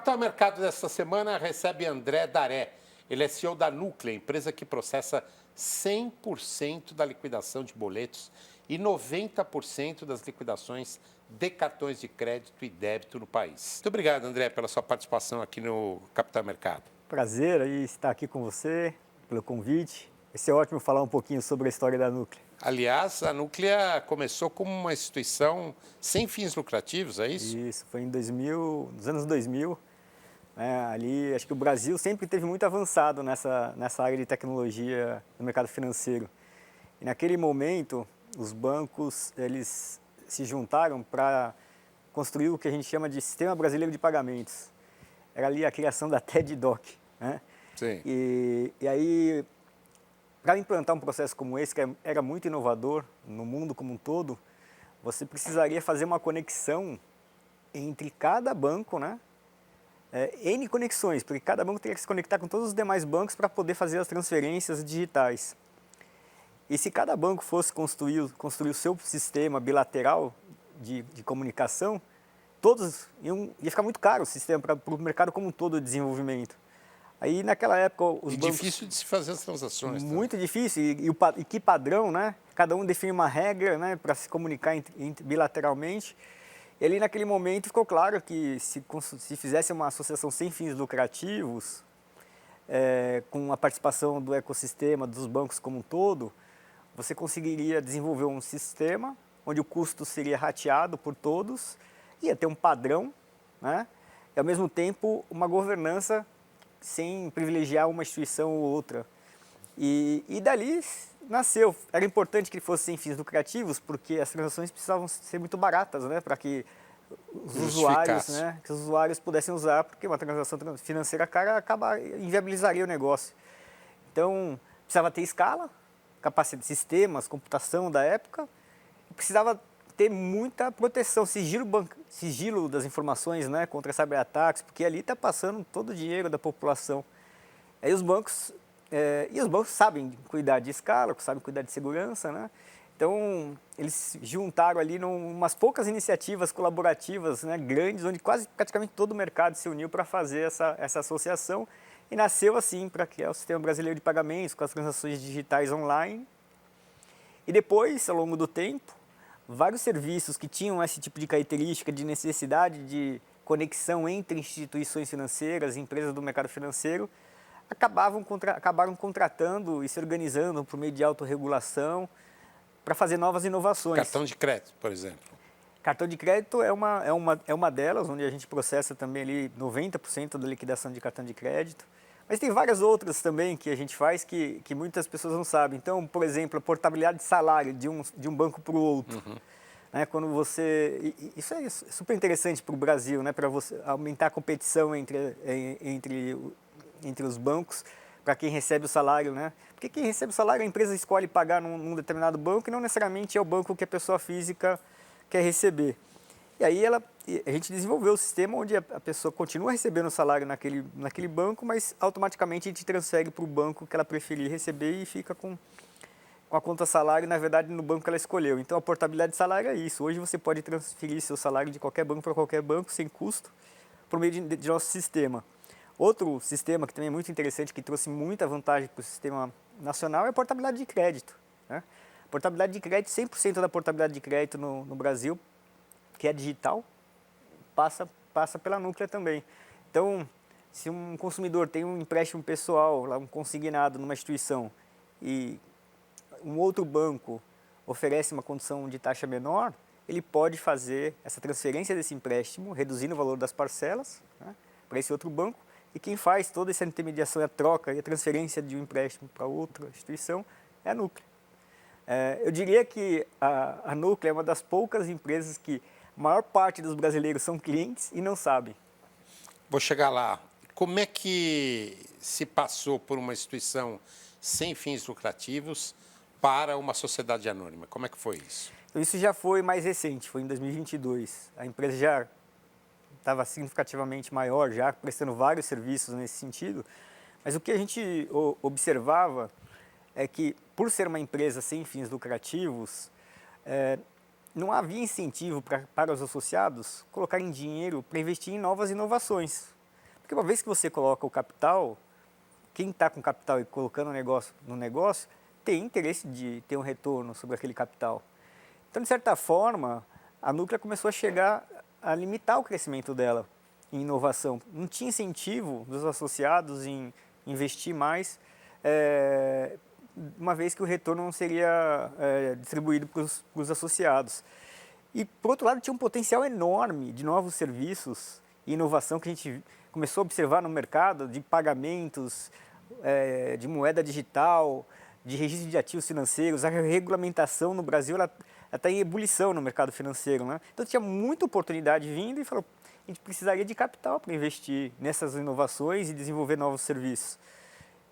Capital Mercado desta semana recebe André Daré. Ele é CEO da Núclea, empresa que processa 100% da liquidação de boletos e 90% das liquidações de cartões de crédito e débito no país. Muito obrigado, André, pela sua participação aqui no Capital Mercado. Prazer aí estar aqui com você, pelo convite. Vai ser ótimo falar um pouquinho sobre a história da Núclea. Aliás, a Núclea começou como uma instituição sem fins lucrativos, é isso? Isso, foi em 2000, nos anos 2000. Ali, acho que o Brasil sempre teve muito avançado nessa área de tecnologia no mercado financeiro. E naquele momento, os bancos, eles se juntaram para construir o que a gente chama de Sistema Brasileiro de Pagamentos. Era ali a criação da TED-Doc, né? Sim. E aí, para implantar um processo como esse, que era muito inovador no mundo como um todo, você precisaria fazer uma conexão entre cada banco, né? N conexões, porque cada banco teria que se conectar com todos os demais bancos para poder fazer as transferências digitais. E se cada banco fosse construir o seu sistema bilateral de comunicação, ia ficar muito caro o sistema para o mercado como um todo de desenvolvimento. Aí naquela época os bancos... difícil de se fazer as transações. Muito difícil, e que padrão, né? Cada um define uma regra, né, para se comunicar bilateralmente. E ali naquele momento ficou claro que se fizesse uma associação sem fins lucrativos, com a participação do ecossistema, dos bancos como um todo, você conseguiria desenvolver um sistema onde o custo seria rateado por todos, ia ter um padrão, né? E ao mesmo tempo uma governança sem privilegiar uma instituição ou outra. E dali nasceu. Era importante que fosse sem fins lucrativos, porque as transações precisavam ser muito baratas, né, para que os usuários pudessem usar, porque uma transação financeira cara inviabilizaria o negócio. Então, precisava ter escala, capacidade de sistemas, computação da época, e precisava ter muita proteção, sigilo das informações, né, contra cyberataques, porque ali está passando todo o dinheiro da população. Aí os bancos sabem cuidar de escala, sabem cuidar de segurança, né? Então, eles juntaram ali umas poucas iniciativas colaborativas, né, grandes, onde praticamente todo o mercado se uniu para fazer essa associação, e nasceu assim para criar o Sistema Brasileiro de Pagamentos, com as transações digitais online. E depois, ao longo do tempo, vários serviços que tinham esse tipo de característica de necessidade de conexão entre instituições financeiras e empresas do mercado financeiro, acabaram contratando e se organizando por meio de autorregulação para fazer novas inovações. Cartão de crédito, por exemplo. Cartão de crédito é uma delas, onde a gente processa também ali 90% da liquidação de cartão de crédito. Mas tem várias outras também que a gente faz que muitas pessoas não sabem. Então, por exemplo, a portabilidade de salário de um banco para o outro. Uhum. Quando você... Isso é super interessante para o Brasil, né? Para você aumentar a competição entre os bancos para quem recebe o salário, né? Porque quem recebe o salário, a empresa escolhe pagar num determinado banco e não necessariamente é o banco que a pessoa física quer receber. E aí a gente desenvolveu o sistema onde a pessoa continua recebendo o salário naquele banco, mas automaticamente a gente transfere para o banco que ela preferir receber e fica com a conta salário, na verdade, no banco que ela escolheu. Então, a portabilidade de salário é isso. Hoje você pode transferir seu salário de qualquer banco para qualquer banco, sem custo, por meio de nosso sistema. Outro sistema que também é muito interessante, que trouxe muita vantagem para o sistema nacional, é a portabilidade de crédito, né? Portabilidade de crédito, 100% da portabilidade de crédito no Brasil, que é digital, passa pela Núclea também. Então, se um consumidor tem um empréstimo pessoal, um consignado numa instituição, e um outro banco oferece uma condição de taxa menor, ele pode fazer essa transferência desse empréstimo, reduzindo o valor das parcelas, né, para esse outro banco, e quem faz toda essa intermediação, a troca e a transferência de um empréstimo para outra instituição é a Núclea. Eu diria que a Núclea é uma das poucas empresas que a maior parte dos brasileiros são clientes e não sabem. Vou chegar lá. Como é que se passou por uma instituição sem fins lucrativos para uma sociedade anônima? Como é que foi isso? Então, isso já foi mais recente, foi em 2022. A empresa já estava significativamente maior, já prestando vários serviços nesse sentido. Mas o que a gente observava é que, por ser uma empresa sem fins lucrativos, não havia incentivo para os associados colocarem dinheiro para investir em novas inovações. Porque uma vez que você coloca o capital, quem está com capital e colocando no negócio tem interesse de ter um retorno sobre aquele capital. Então, de certa forma, a Núclea começou a chegar a limitar o crescimento dela em inovação. Não tinha incentivo dos associados em investir mais, uma vez que o retorno não seria distribuído para os associados. E, por outro lado, tinha um potencial enorme de novos serviços e inovação que a gente começou a observar no mercado, de pagamentos, de moeda digital, de registro de ativos financeiros. A regulamentação no Brasil está em ebulição no mercado financeiro, né? Então tinha muita oportunidade vindo e falou, a gente precisaria de capital para investir nessas inovações e desenvolver novos serviços.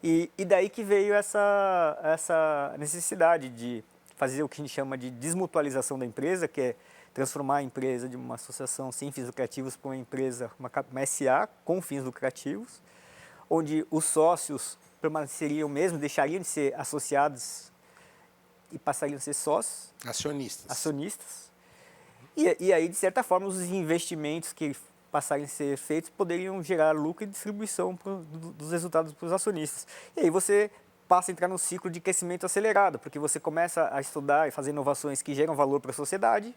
E daí que veio essa necessidade de fazer o que a gente chama de desmutualização da empresa, que é transformar a empresa de uma associação sem fins lucrativos para uma empresa, uma SA com fins lucrativos, onde os sócios permaneceriam mesmo, deixariam de ser associados e passariam a ser sócios. Acionistas. E aí, de certa forma, os investimentos que passarem a ser feitos poderiam gerar lucro e distribuição dos resultados para os acionistas. E aí você passa a entrar num ciclo de crescimento acelerado, porque você começa a estudar e fazer inovações que geram valor para a sociedade,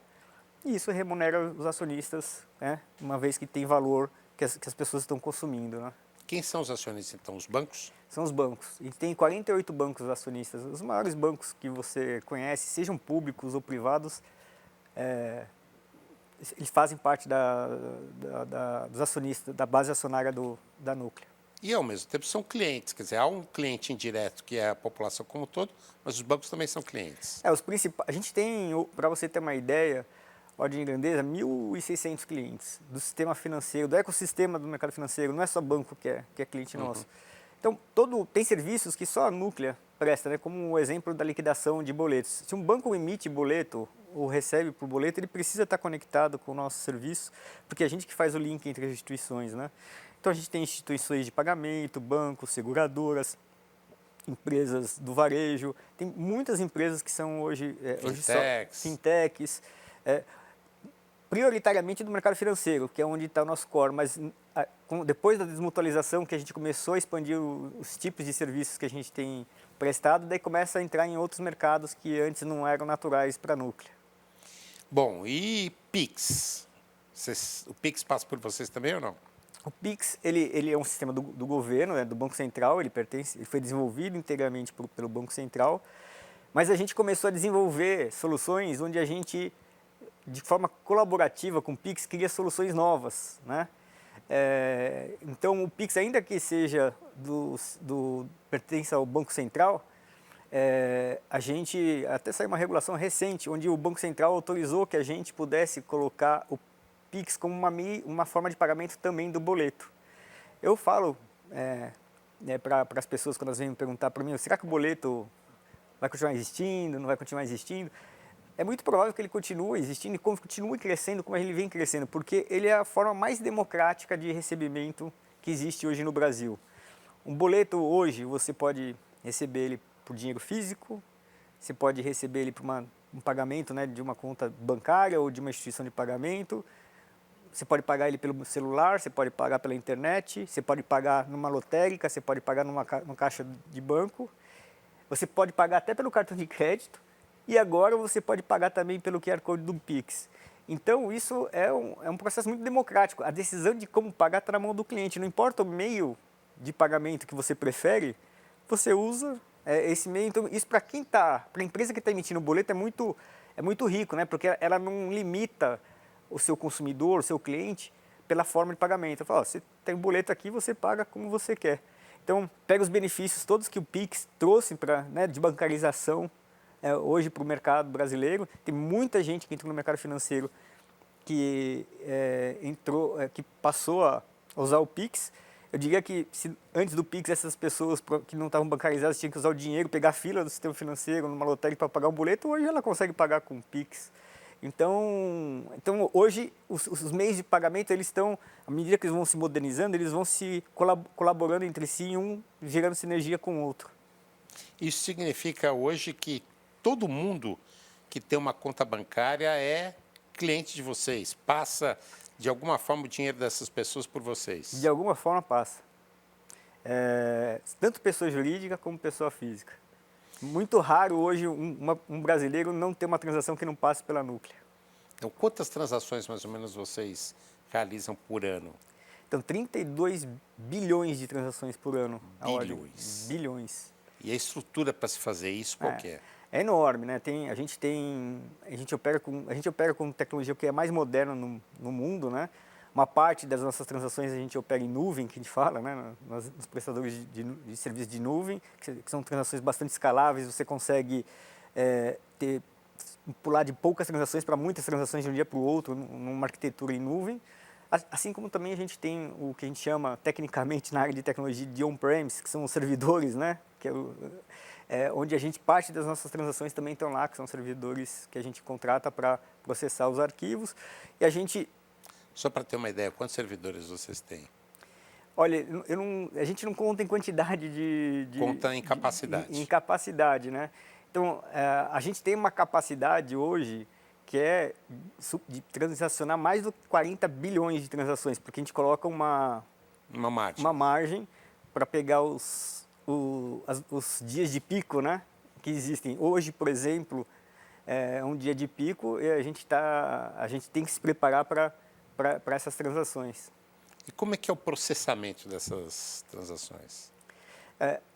e isso remunera os acionistas, né, uma vez que tem valor que as pessoas estão consumindo, né? Quem são os acionistas, então? Os bancos? São os bancos. A gente tem 48 bancos acionistas. Os maiores bancos que você conhece, sejam públicos ou privados, eles fazem parte dos acionistas, da base acionária da Núclea. E, ao mesmo tempo, são clientes. Quer dizer, há um cliente indireto, que é a população como um todo, mas os bancos também são clientes. Os principais. A gente tem, para você ter uma ideia, ordem de grandeza, 1.600 clientes do sistema financeiro, do ecossistema do mercado financeiro. Não é só banco que é cliente nosso. Então, tem serviços que só a Núclea presta, né? Como o exemplo da liquidação de boletos. Se um banco emite boleto ou recebe por boleto, ele precisa estar conectado com o nosso serviço, porque é a gente que faz o link entre as instituições, né? Então, a gente tem instituições de pagamento, bancos, seguradoras, empresas do varejo. Tem muitas empresas que são hoje fintechs, prioritariamente do mercado financeiro, que é onde está o nosso core, mas depois da desmutualização que a gente começou a expandir os tipos de serviços que a gente tem prestado, daí começa a entrar em outros mercados que antes não eram naturais para a Núclea. Bom, e Pix? O Pix passa por vocês também ou não? O Pix, ele é um sistema do governo, né, do Banco Central, ele foi desenvolvido integramente pelo Banco Central, mas a gente começou a desenvolver soluções onde a gente, de forma colaborativa com o Pix, cria soluções novas, né? Então, o Pix, ainda que seja pertence ao Banco Central, a gente, até saiu uma regulação recente, onde o Banco Central autorizou que a gente pudesse colocar o Pix como uma forma de pagamento também do boleto. Eu falo para as pessoas, quando elas vêm me perguntar para mim, será que o boleto vai continuar existindo, não vai continuar existindo? É muito provável que ele continue existindo e continue crescendo como ele vem crescendo, porque ele é a forma mais democrática de recebimento que existe hoje no Brasil. Um boleto hoje, você pode receber ele por dinheiro físico, você pode receber ele por um pagamento, né, de uma conta bancária ou de uma instituição de pagamento, você pode pagar ele pelo celular, você pode pagar pela internet, você pode pagar numa lotérica, você pode pagar numa caixa de banco, você pode pagar até pelo cartão de crédito, e agora você pode pagar também pelo QR Code do Pix. Então, isso é um processo muito democrático. A decisão de como pagar está na mão do cliente. Não importa o meio de pagamento que você prefere, você usa esse meio. Então, isso para a empresa que está emitindo o boleto é muito rico, né? Porque ela não limita o seu consumidor, o seu cliente, pela forma de pagamento. Ela fala, você tem um boleto aqui, você paga como você quer. Então, pega os benefícios todos que o Pix trouxe de bancarização hoje para o mercado brasileiro. Tem muita gente que entrou no mercado financeiro que passou a usar o Pix. Eu diria que antes do Pix, essas pessoas que não estavam bancarizadas tinham que usar o dinheiro, pegar a fila do sistema financeiro numa lotérica para pagar um boleto. Hoje ela consegue pagar com o Pix. Então hoje, os meios de pagamento, eles estão, à medida que eles vão se modernizando, eles vão se colaborando entre si, um gerando sinergia com o outro. Isso significa hoje que todo mundo que tem uma conta bancária é cliente de vocês, passa de alguma forma, o dinheiro dessas pessoas por vocês? De alguma forma passa. Tanto pessoa jurídica como pessoa física. Muito raro hoje um brasileiro não ter uma transação que não passe pela Núclea. Então, quantas transações, mais ou menos, vocês realizam por ano? Então, 32 bilhões de transações por ano. Bilhões. Bilhões. E a estrutura para se fazer isso, qual que é? É enorme, né? A gente opera com tecnologia que é mais moderna no mundo, né? Uma parte das nossas transações a gente opera em nuvem, que a gente fala, né? Nos prestadores de serviço de nuvem, que são transações bastante escaláveis, você consegue pular de poucas transações para muitas transações de um dia para o outro, numa arquitetura em nuvem. Assim como também a gente tem o que a gente chama, tecnicamente, na área de tecnologia, de on-premise, que são os servidores, né? Que onde a gente, parte das nossas transações também estão lá, que são servidores que a gente contrata para processar os arquivos. E a gente... Só para ter uma ideia, quantos servidores vocês têm? Olha, a gente não conta em quantidade Conta em capacidade. Em capacidade, né? Então, a gente tem uma capacidade hoje que é de transacionar mais do que 40 bilhões de transações, porque a gente coloca uma margem para pegar os dias de pico, né, que existem. Hoje, por exemplo, é um dia de pico e a gente tem que se preparar para essas transações. E como é que é o processamento dessas transações?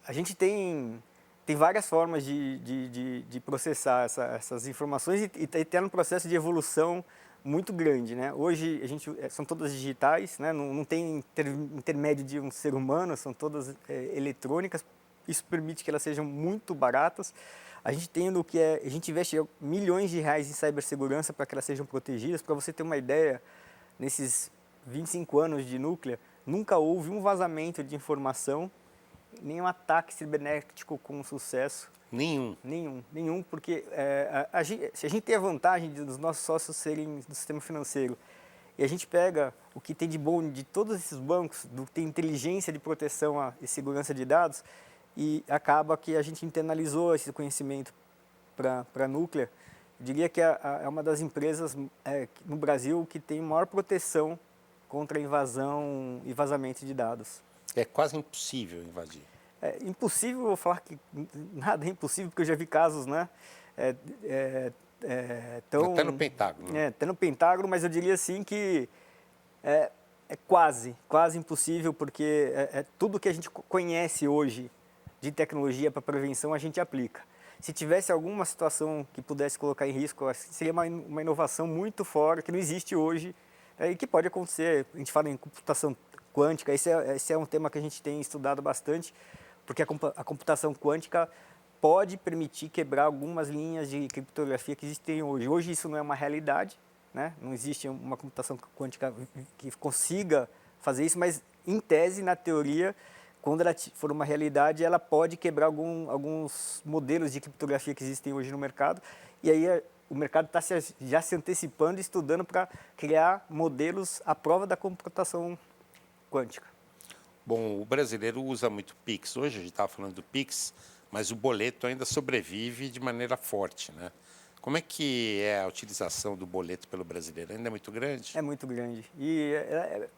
A gente tem várias formas de processar essas informações e está num processo de evolução muito grande, né? Hoje são todas digitais, né? Não tem intermédio de um ser humano, são todas eletrônicas. Isso permite que elas sejam muito baratas. A gente investe milhões de reais em cibersegurança para que elas sejam protegidas. Para você ter uma ideia, nesses 25 anos de Núclea, nunca houve um vazamento de informação, nenhum ataque cibernético com sucesso. Nenhum, porque se a gente tem a vantagem dos nossos sócios serem do sistema financeiro e a gente pega o que tem de bom de todos esses bancos, do que tem inteligência de proteção e segurança de dados, e acaba que a gente internalizou esse conhecimento para a Núclea. Eu diria que é uma das empresas no Brasil que tem maior proteção contra invasão e vazamento de dados. É quase impossível invadir. É impossível, eu vou falar que nada é impossível, porque eu já vi casos, né? Até no Pentágono. Né? Até no Pentágono, mas eu diria assim que é quase impossível, porque tudo que a gente conhece hoje de tecnologia para prevenção a gente aplica. Se tivesse alguma situação que pudesse colocar em risco, seria uma inovação muito fora, que não existe hoje, e que pode acontecer. A gente fala em computação quântica, esse é um tema que a gente tem estudado bastante, porque a computação quântica pode permitir quebrar algumas linhas de criptografia que existem hoje. Hoje isso não é uma realidade, né? Não existe uma computação quântica que consiga fazer isso, mas em tese, na teoria, quando ela for uma realidade, ela pode quebrar alguns modelos de criptografia que existem hoje no mercado. E aí o mercado está já se antecipando e estudando para criar modelos à prova da computação quântica. Bom, o brasileiro usa muito Pix. Hoje a gente estava falando do Pix, mas o boleto ainda sobrevive de maneira forte, né? Como é que é a utilização do boleto pelo brasileiro? Ainda é muito grande? É muito grande. E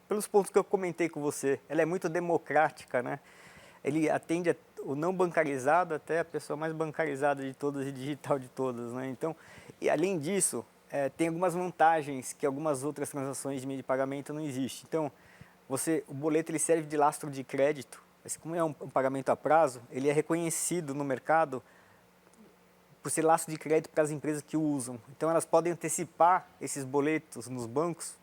pelos pontos que eu comentei com você, ela é muito democrática, né? Ele atende o não bancarizado até a pessoa mais bancarizada de todas e digital de todas, né? Então, e além disso, tem algumas vantagens que algumas outras transações de meio de pagamento não existem. Então, o boleto ele serve de lastro de crédito. Mas como é um pagamento a prazo, ele é reconhecido no mercado por ser lastro de crédito para as empresas que o usam. Então, elas podem antecipar esses boletos nos bancos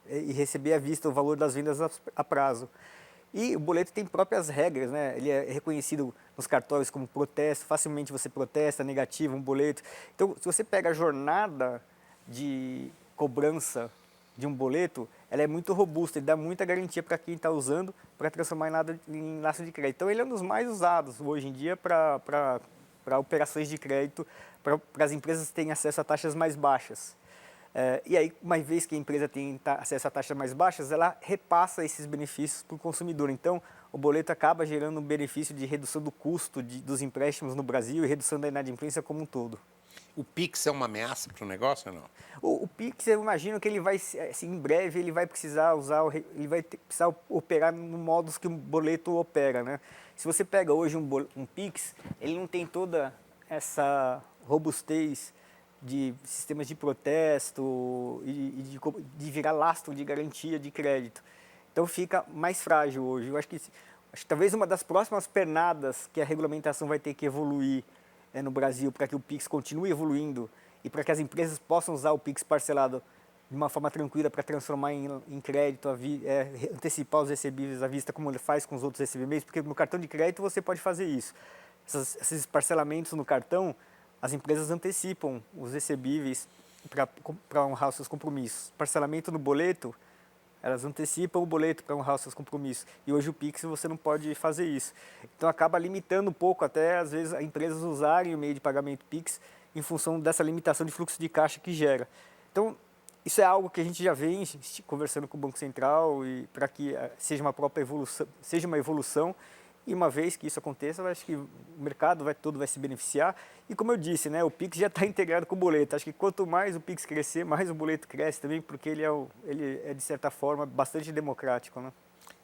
e receber à vista o valor das vendas a prazo. E o boleto tem próprias regras, né? Ele é reconhecido nos cartórios como protesto, facilmente você protesta, negativo, um boleto. Então, se você pega a jornada de cobrança de um boleto, ela é muito robusta e dá muita garantia para quem está usando para transformar em lastro de crédito. Então, ele é um dos mais usados hoje em dia para operações de crédito, para as empresas terem acesso a taxas mais baixas. E aí, uma vez que a empresa tem acesso a taxas mais baixas, ela repassa esses benefícios para o consumidor. Então, o boleto acaba gerando um benefício de redução do custo dos empréstimos no Brasil e redução da inadimplência como um todo. O Pix é uma ameaça para o negócio ou não? O Pix, eu imagino que ele vai, assim, em breve, ele vai precisar usar, ele vai precisar operar no modos que o boleto opera, né? Se você pega hoje um Pix, ele não tem toda essa robustez de sistemas de protesto de virar lastro de garantia de crédito. Então fica mais frágil hoje. Eu acho que talvez uma das próximas pernadas que a regulamentação vai ter que evoluir no Brasil para que o Pix continue evoluindo e para que as empresas possam usar o Pix parcelado de uma forma tranquila para transformar em crédito, antecipar os recebíveis à vista como ele faz com os outros recebíveis, porque no cartão de crédito você pode fazer isso. Esses parcelamentos no cartão, as empresas antecipam os recebíveis para honrar os seus compromissos. Parcelamento no boleto, elas antecipam o boleto para honrar os seus compromissos. E hoje o Pix você não pode fazer isso. Então acaba limitando um pouco até, às vezes, as empresas usarem o meio de pagamento Pix em função dessa limitação de fluxo de caixa que gera. Então, isso é algo que a gente já vem conversando com o Banco Central e para que seja uma própria evolução, seja uma evolução. E uma vez que isso aconteça, eu acho que o mercado todo vai se beneficiar. E como eu disse, né, o Pix já está integrado com o boleto. Acho que quanto mais o Pix crescer, mais o boleto cresce também, porque ele é de certa forma, bastante democrático, né?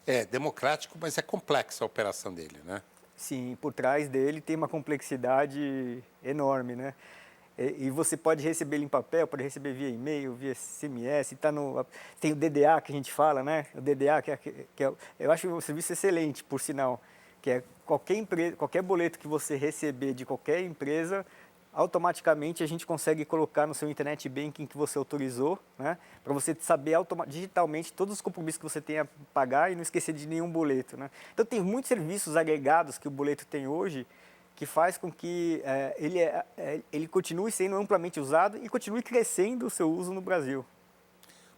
É democrático, mas é complexa a operação dele, né? Sim, por trás dele tem uma complexidade enorme, né? E você pode receber ele em papel, pode receber via e-mail, via SMS, tem o DDA que a gente fala, né? O DDA, eu acho o serviço excelente, por sinal, que é qualquer boleto que você receber de qualquer empresa, automaticamente a gente consegue colocar no seu internet banking que você autorizou, né? Para você saber digitalmente todos os compromissos que você tem a pagar e não esquecer de nenhum boleto, né? Então tem muitos serviços agregados que o boleto tem hoje que faz com que ele continue sendo amplamente usado e continue crescendo o seu uso no Brasil.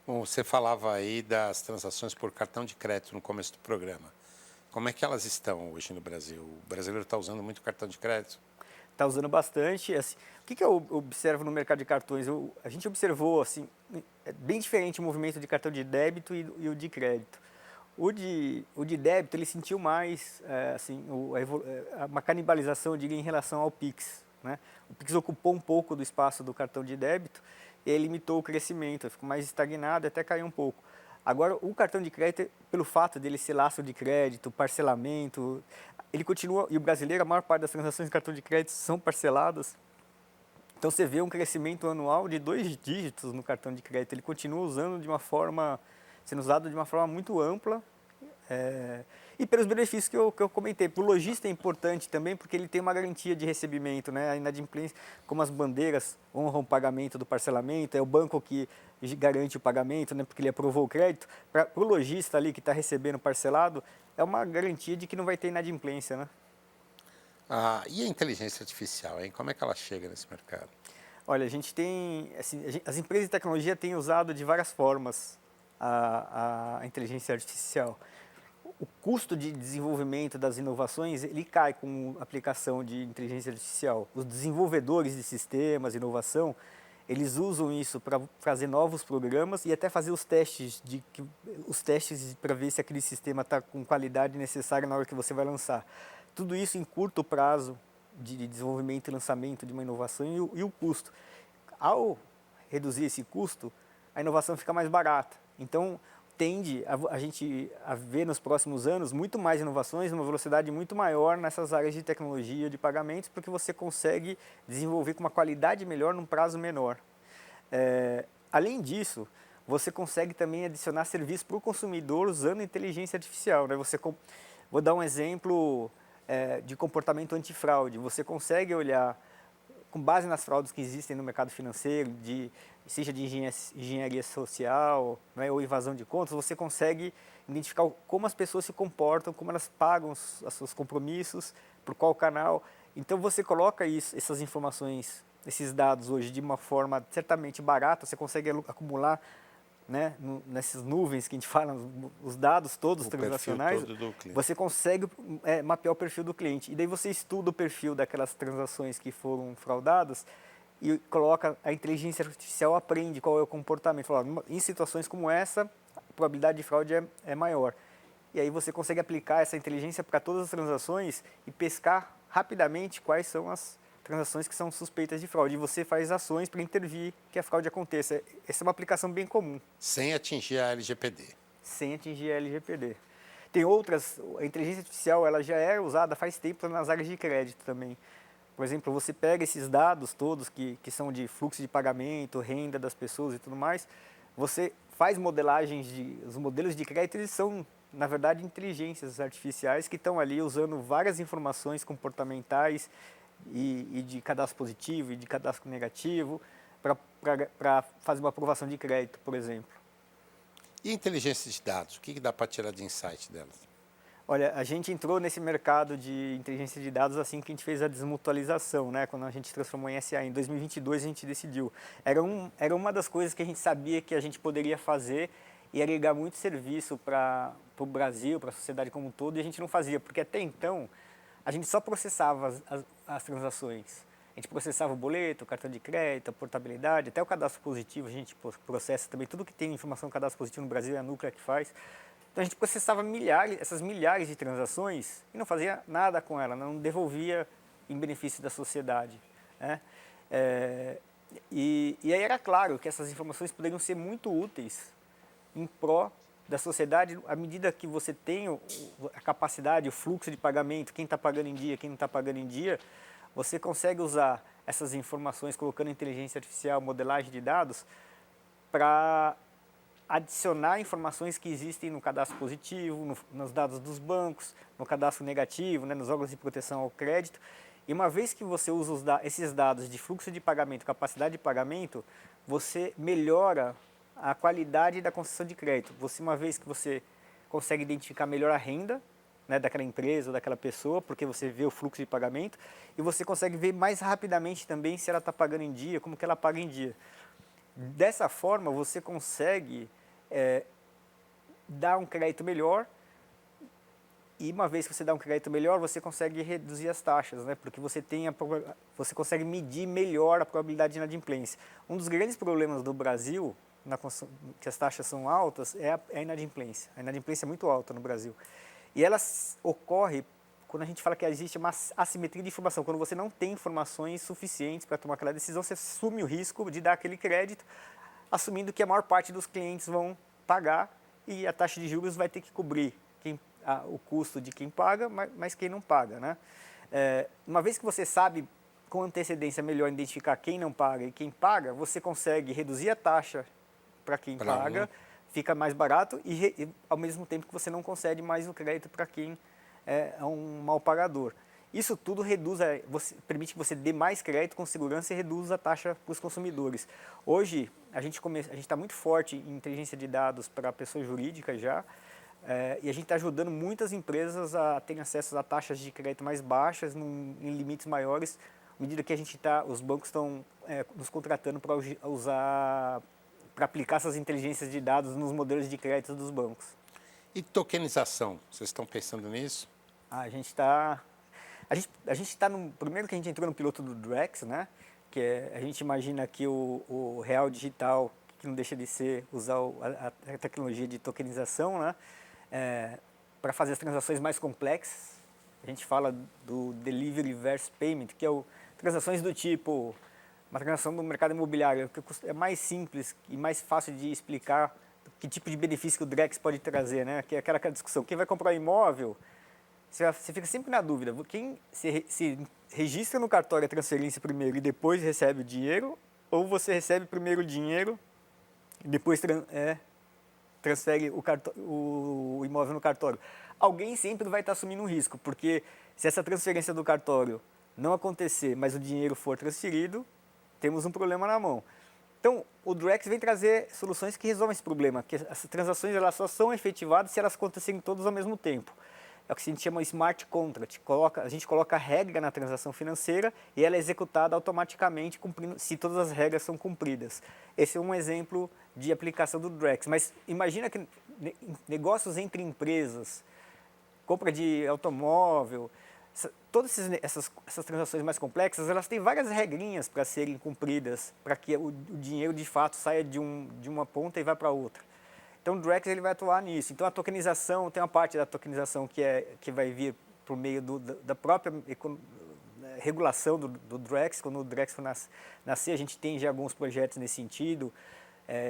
Bom, você falava aí das transações por cartão de crédito no começo do programa. Como é que elas estão hoje no Brasil? O brasileiro está usando muito cartão de crédito? Está usando bastante. Assim, o que eu observo no mercado de cartões? A gente observou, assim, é bem diferente o movimento de cartão de débito e o de crédito. O de débito, ele sentiu mais assim, uma canibalização, eu diria, em relação ao Pix, né? O Pix ocupou um pouco do espaço do cartão de débito e ele limitou o crescimento, ficou mais estagnado, até caiu um pouco. Agora, o cartão de crédito, pelo fato dele ser lastro de crédito, parcelamento, ele continua, e o brasileiro, a maior parte das transações de cartão de crédito são parceladas. Então, você vê um crescimento anual de 2 dígitos no cartão de crédito. Ele continua sendo usado de uma forma muito ampla. E pelos benefícios que eu comentei. Para o lojista é importante também, porque ele tem uma garantia de recebimento, né? A inadimplência, como as bandeiras honram o pagamento do parcelamento, é o banco que garante o pagamento, né? Porque ele aprovou o crédito. Para o lojista ali que está recebendo parcelado, é uma garantia de que não vai ter inadimplência, né? Ah, e a inteligência artificial, hein? Como é que ela chega nesse mercado? Olha, a gente tem, assim, as empresas de tecnologia têm usado de várias formas a inteligência artificial. O custo de desenvolvimento das inovações, ele cai com a aplicação de inteligência artificial. Os desenvolvedores de sistemas, inovação, eles usam isso para fazer novos programas e até fazer os testes para ver se aquele sistema está com qualidade necessária na hora que você vai lançar. Tudo isso em curto prazo de desenvolvimento e lançamento de uma inovação e o custo. Ao reduzir esse custo, a inovação fica mais barata. Então, tende a gente a ver nos próximos anos muito mais inovações, numa velocidade muito maior nessas áreas de tecnologia de pagamentos, porque você consegue desenvolver com uma qualidade melhor num prazo menor. Além disso, você consegue também adicionar serviço para o consumidor usando inteligência artificial, né? Vou dar um exemplo de comportamento antifraude. Você consegue olhar, com base nas fraudes que existem no mercado financeiro, seja de engenharia social, né, ou evasão de contas, você consegue identificar como as pessoas se comportam, como elas pagam os seus compromissos, por qual canal. Então você coloca essas informações, esses dados hoje de uma forma certamente barata, você consegue acumular, né, nessas nuvens que a gente fala, os dados todos transacionais, você consegue mapear o perfil do cliente. E daí você estuda o perfil daquelas transações que foram fraudadas e coloca, a inteligência artificial aprende qual é o comportamento. Fala, em situações como essa, a probabilidade de fraude é maior. E aí você consegue aplicar essa inteligência para todas as transações e pescar rapidamente quais são transações que são suspeitas de fraude. E você faz ações para intervir que a fraude aconteça. Essa é uma aplicação bem comum. Sem atingir a LGPD. Sem atingir a LGPD. Tem outras, a inteligência artificial ela já é usada faz tempo nas áreas de crédito também. Por exemplo, você pega esses dados todos que são de fluxo de pagamento, renda das pessoas e tudo mais, você faz modelagens os modelos de crédito, eles são, na verdade, inteligências artificiais que estão ali usando várias informações comportamentais e de cadastro positivo e de cadastro negativo para fazer uma aprovação de crédito, por exemplo. E inteligência de dados? O que dá para tirar de insight delas? Olha, a gente entrou nesse mercado de inteligência de dados assim que a gente fez a desmutualização, né? Quando a gente transformou em SA. Em 2022 a gente decidiu. Era uma das coisas que a gente sabia que a gente poderia fazer e agregar muito serviço para o Brasil, para a sociedade como um todo, e a gente não fazia, porque até então a gente só processava as transações. A gente processava o boleto, o cartão de crédito, a portabilidade, até o cadastro positivo a gente processa também. Tudo que tem informação do cadastro positivo no Brasil é a Núclea que faz. Então a gente processava essas milhares de transações e não fazia nada com ela, não devolvia em benefício da sociedade, né? E aí era claro que essas informações poderiam ser muito úteis em pró da sociedade à medida que você tem a capacidade, o fluxo de pagamento, quem está pagando em dia, quem não está pagando em dia, você consegue usar essas informações colocando inteligência artificial, modelagem de dados para adicionar informações que existem no cadastro positivo, nos dados dos bancos, no cadastro negativo, né, nos órgãos de proteção ao crédito. E uma vez que você usa esses dados de fluxo de pagamento, capacidade de pagamento, você melhora a qualidade da concessão de crédito. Uma vez que você consegue identificar melhor a renda, né, daquela empresa ou daquela pessoa, porque você vê o fluxo de pagamento, e você consegue ver mais rapidamente também se ela está pagando em dia, como que ela paga em dia. Dessa forma, você consegue dar um crédito melhor, e uma vez que você dá um crédito melhor, você consegue reduzir as taxas, né? Porque você consegue medir melhor a probabilidade de inadimplência. Um dos grandes problemas do Brasil, que as taxas são altas, é a inadimplência. A inadimplência é muito alta no Brasil. E ela ocorre quando a gente fala que existe uma assimetria de informação. Quando você não tem informações suficientes para tomar aquela decisão, você assume o risco de dar aquele crédito, assumindo que a maior parte dos clientes vão pagar e a taxa de juros vai ter que cobrir o custo de quem paga, mas quem não paga, né? Uma vez que você sabe com antecedência melhor identificar quem não paga e quem paga, você consegue reduzir a taxa para quem paga, fica mais barato e ao mesmo tempo que você não concede mais o crédito para quem é um mau pagador. Isso tudo permite que você dê mais crédito com segurança e reduz a taxa para os consumidores. Hoje, a gente está muito forte em inteligência de dados para pessoas jurídicas já, e a gente está ajudando muitas empresas a terem acesso a taxas de crédito mais baixas, em limites maiores, à medida que os bancos estão nos contratando para aplicar essas inteligências de dados nos modelos de crédito dos bancos. E tokenização? Vocês estão pensando nisso? A gente está no primeiro que a gente entrou no piloto do Drex, né? Que a gente imagina que o real digital, que não deixa de ser usar a tecnologia de tokenização, né? Para fazer as transações mais complexas. A gente fala do Delivery Reverse Payment, que é transações do tipo uma transação no mercado imobiliário, que é mais simples e mais fácil de explicar que tipo de benefício que o Drex pode trazer, né? Que é aquela discussão. Quem vai comprar um imóvel, você fica sempre na dúvida. Quem se registra no cartório a transferência primeiro e depois recebe o dinheiro, ou você recebe primeiro o dinheiro e depois transfere o imóvel no cartório. Alguém sempre vai estar assumindo um risco, porque se essa transferência do cartório não acontecer, mas o dinheiro for transferido, temos um problema na mão. Então, o Drex vem trazer soluções que resolvem esse problema, que as transações elas só são efetivadas se elas acontecerem todas ao mesmo tempo. É o que a gente chama de smart contract. A gente coloca a regra na transação financeira e ela é executada automaticamente se todas as regras são cumpridas. Esse é um exemplo de aplicação do Drex. Mas imagina que negócios entre empresas, compra de automóvel, todas essas transações mais complexas, elas têm várias regrinhas para serem cumpridas, para que o dinheiro de fato saia de uma ponta e vá para outra. Então o Drex ele vai atuar nisso. Então a tokenização, tem uma parte da tokenização que vai vir por meio da própria regulação do Drex. Quando o Drex for nascer, a gente tem já alguns projetos nesse sentido,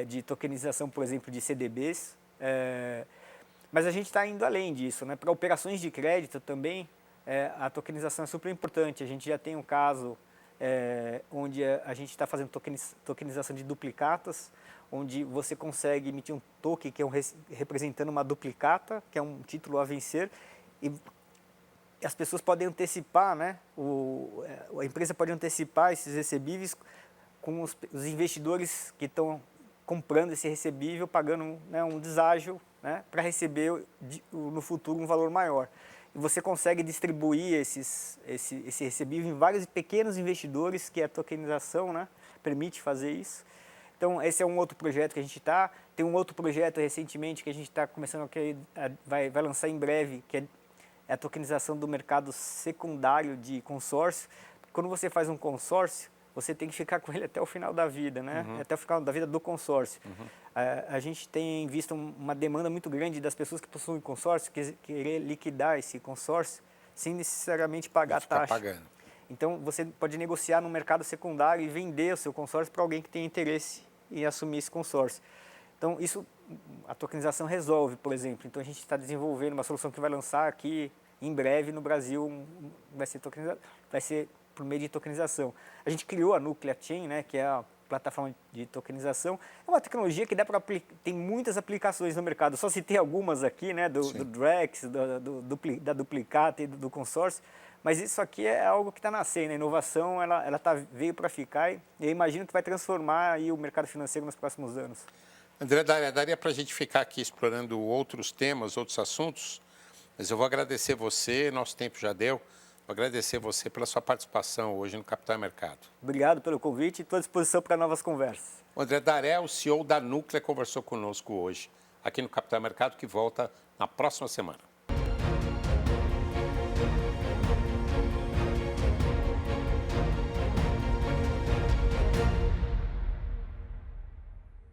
de tokenização, por exemplo, de CDBs. Mas a gente está indo além disso, né? Para operações de crédito também, a tokenização é super importante. A gente já tem um caso onde a gente está fazendo tokenização de duplicatas, onde você consegue emitir um token que é representando uma duplicata, que é um título a vencer, e as pessoas podem antecipar, né? A empresa pode antecipar esses recebíveis com os investidores que estão comprando esse recebível, pagando, né, um deságio, né, para receber no futuro um valor maior. E você consegue distribuir esse recebível em vários pequenos investidores, que a tokenização, né, permite fazer isso. Então, esse é um outro projeto que a gente está. Tem um outro projeto recentemente que a gente está começando vai lançar em breve, que é a tokenização do mercado secundário de consórcio. Quando você faz um consórcio, você tem que ficar com ele até o final da vida, né? Até o final da vida do consórcio. A gente tem visto uma demanda muito grande das pessoas que possuem consórcio, querer liquidar esse consórcio sem necessariamente pagar taxa. Pagando. Então, você pode negociar no mercado secundário e vender o seu consórcio para alguém que tem interesse em assumir esse consórcio. Então, isso a tokenização resolve, por exemplo. Então, a gente está desenvolvendo uma solução que vai lançar aqui em breve no Brasil, vai ser por meio de tokenização. A gente criou a Nuclea Chain, né, que é a plataforma de tokenização. É uma tecnologia que tem muitas aplicações no mercado. Só citei algumas aqui, né, do Drex, da duplicata e do consórcio. Mas isso aqui é algo que está nascendo. A inovação veio para ficar e eu imagino que vai transformar aí o mercado financeiro nos próximos anos. André, daria para a gente ficar aqui explorando outros temas, outros assuntos, mas eu vou agradecer você, nosso tempo já deu, vou agradecer você pela sua participação hoje no Capital Mercado. Obrigado pelo convite e estou à disposição para novas conversas. O André Daré, o CEO da Nuclea, conversou conosco hoje, aqui no Capital Mercado, que volta na próxima semana.